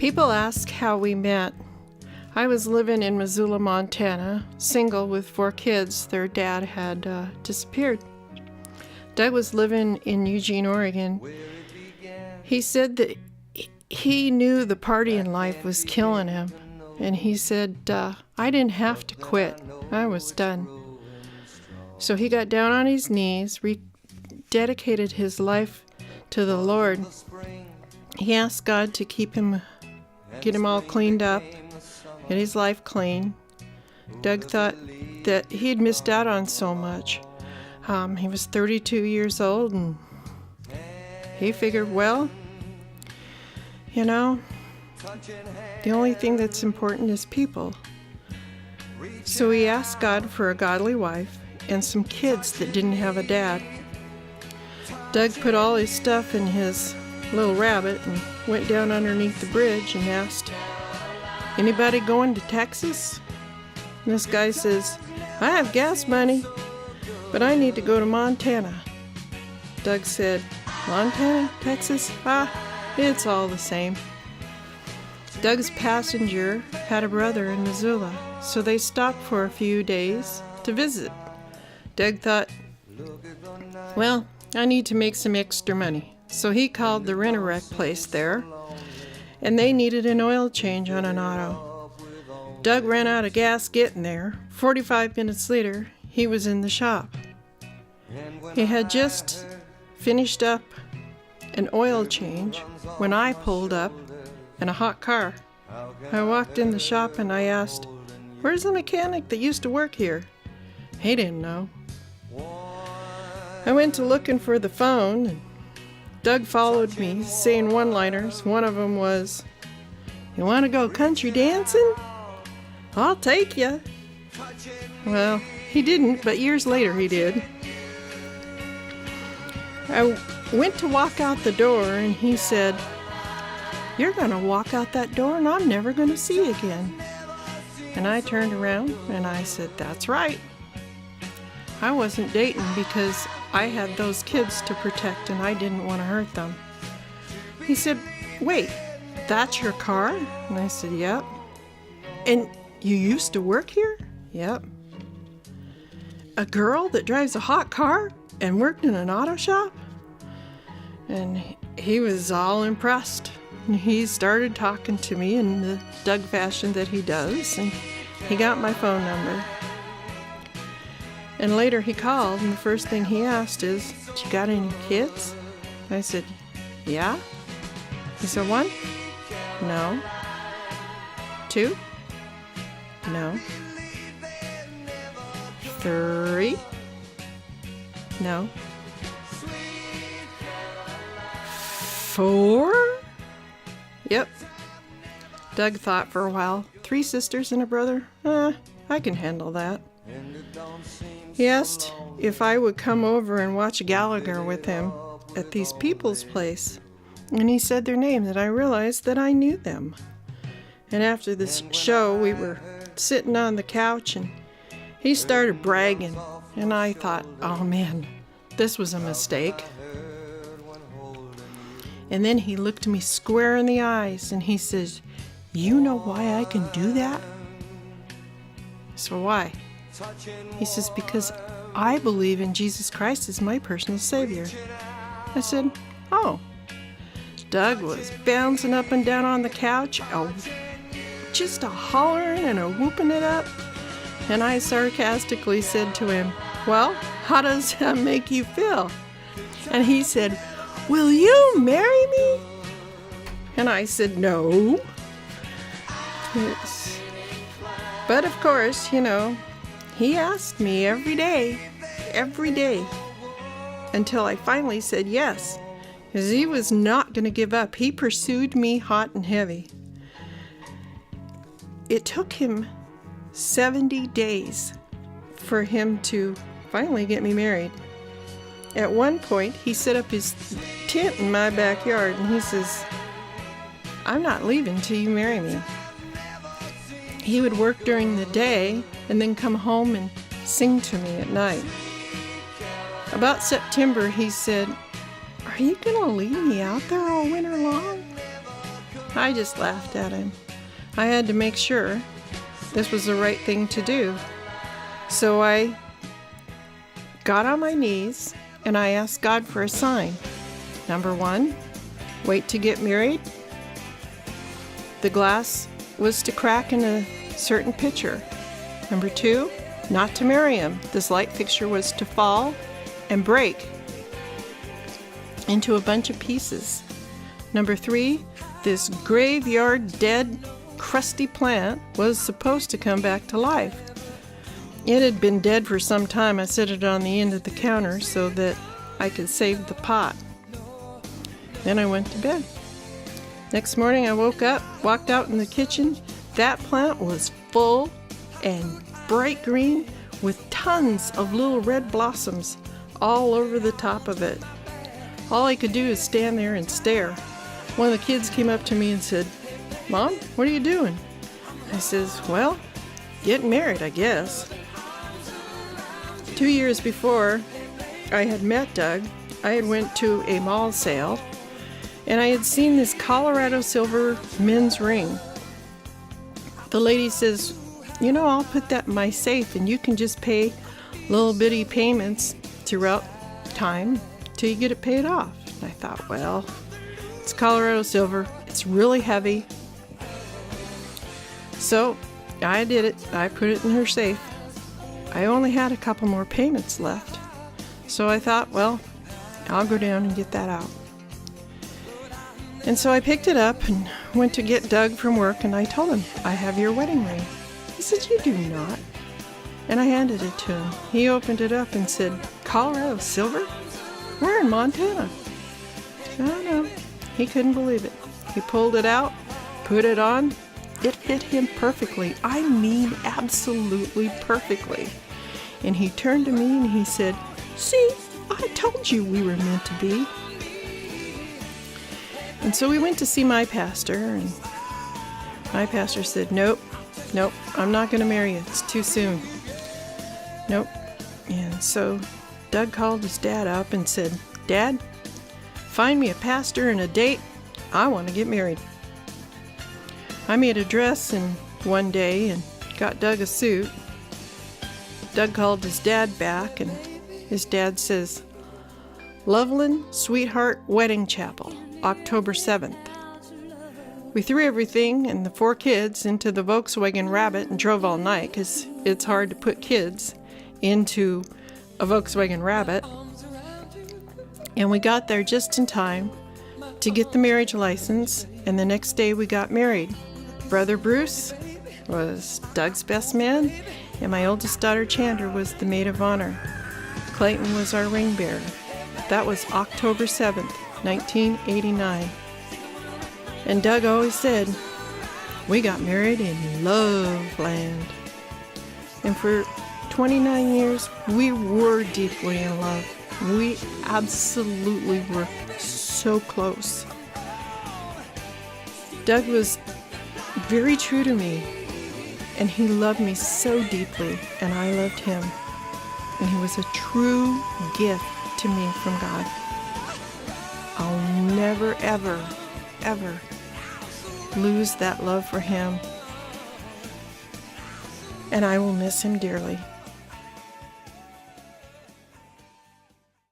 People ask how we met. I was living in Missoula, Montana, single with 4 kids. Their dad had disappeared. Doug was living in Eugene, Oregon. He said that he knew the partying life was killing him. And he said, I didn't have to quit. I was done. So he got down on his knees, rededicated his life to the Lord. He asked God to get him all cleaned up, get his life clean. Doug thought that he had missed out on so much. He was 32 years old, and he figured, well, the only thing that's important is people. So he asked God for a godly wife and some kids that didn't have a dad. Doug put all his stuff in his little rabbit and went down underneath the bridge and asked, anybody going to Texas? And this guy says, I have gas money, but I need to go to Montana. Doug said, Montana, Texas? It's all the same. Doug's passenger had a brother in Missoula, so they stopped for a few days to visit. Doug thought, well, I need to make some extra money. So he called the rent-a-wreck place there, and they needed an oil change on an auto. Doug ran out of gas getting there. 45 minutes later, he was in the shop. He had just finished up an oil change when I pulled up in a hot car. I walked in the shop and I asked, where's the mechanic that used to work here? He didn't know. I went to looking for the phone, and Doug followed me, saying one-liners. One of them was, you want to go country dancing? I'll take you. Well, he didn't, but years later he did. I went to walk out the door, and he said, you're going to walk out that door and I'm never going to see you again. And I turned around and I said, that's right. I wasn't dating because I had those kids to protect and I didn't want to hurt them. He said, wait, that's your car? And I said, yep. And you used to work here? Yep. A girl that drives a hot car and worked in an auto shop? And he was all impressed. And he started talking to me in the Doug fashion that he does, and he got my phone number. And later he called, and the first thing he asked is, you got any kids? I said, yeah. He said, 1? No. 2? No. 3? No. 4? Yep. Doug thought for a while. 3 sisters and a brother? I can handle that. He asked if I would come over and watch Gallagher with him at these people's place. And he said their names, and I realized that I knew them. And after this show, we were sitting on the couch, and he started bragging. And I thought, oh man, this was a mistake. And then he looked me square in the eyes and he says, you know why I can do that? So why? He says, because I believe in Jesus Christ as my personal Savior. I said, oh. Doug was bouncing up and down on the couch, just a hollering and a whooping it up. And I sarcastically said to him, well, how does that make you feel? And he said, will you marry me? And I said, no. Yes. But of course, he asked me every day, until I finally said yes, because he was not going to give up. He pursued me hot and heavy. It took him 70 days for him to finally get me married. At one point, he set up his tent in my backyard, and he says, I'm not leaving till you marry me. He would work during the day and then come home and sing to me at night. About September, he said, are you going to leave me out there all winter long? I just laughed at him. I had to make sure this was the right thing to do. So I got on my knees and I asked God for a sign. Number 1, wait to get married. The glass was to crack in a certain pitcher. Number 2, not to marry him. This light fixture was to fall and break into a bunch of pieces. Number 3, this graveyard dead, crusty plant was supposed to come back to life. It had been dead for some time. I set it on the end of the counter so that I could save the pot. Then I went to bed. Next morning I woke up, walked out in the kitchen. That plant was full and bright green with tons of little red blossoms all over the top of it. All I could do is stand there and stare. One of the kids came up to me and said, "Mom, what are you doing?" I says, "Well, getting married, I guess." 2 years before I had met Doug, I had went to a mall sale and I had seen this Colorado silver men's ring. The lady says, "I'll put that in my safe and you can just pay little bitty payments throughout time till you get it paid off." And I thought, well, it's Colorado silver. It's really heavy. So I did it. I put it in her safe. I only had a couple more payments left. So I thought, well, I'll go down and get that out. And so I picked it up and went to get Doug from work, and I told him, "I have your wedding ring." He said, "You do not." And I handed it to him. He opened it up and said, "Colorado silver? We're in Montana." I know. He couldn't believe it. He pulled it out, put it on. It fit him perfectly. I mean, absolutely perfectly. And he turned to me and he said, "See, I told you we were meant to be." And so we went to see my pastor, and my pastor said, Nope, I'm not going to marry you. It's too soon. Nope. And so Doug called his dad up and said, "Dad, find me a pastor and a date. I want to get married." I made a dress in one day and got Doug a suit. Doug called his dad back, and his dad says, "Loveland Sweetheart Wedding Chapel, October 7th. We threw everything and the 4 kids into the Volkswagen Rabbit and drove all night because it's hard to put kids into a Volkswagen Rabbit. And we got there just in time to get the marriage license, and the next day we got married. Brother Bruce was Doug's best man, and my oldest daughter Chandra was the maid of honor. Clayton was our ring bearer. That was October 7th, 1989. And Doug always said, we got married in love land. And for 29 years, we were deeply in love. We absolutely were so close. Doug was very true to me, and he loved me so deeply, and I loved him. And he was a true gift to me from God. I'll never, ever, ever lose that love for him, and I will miss him dearly.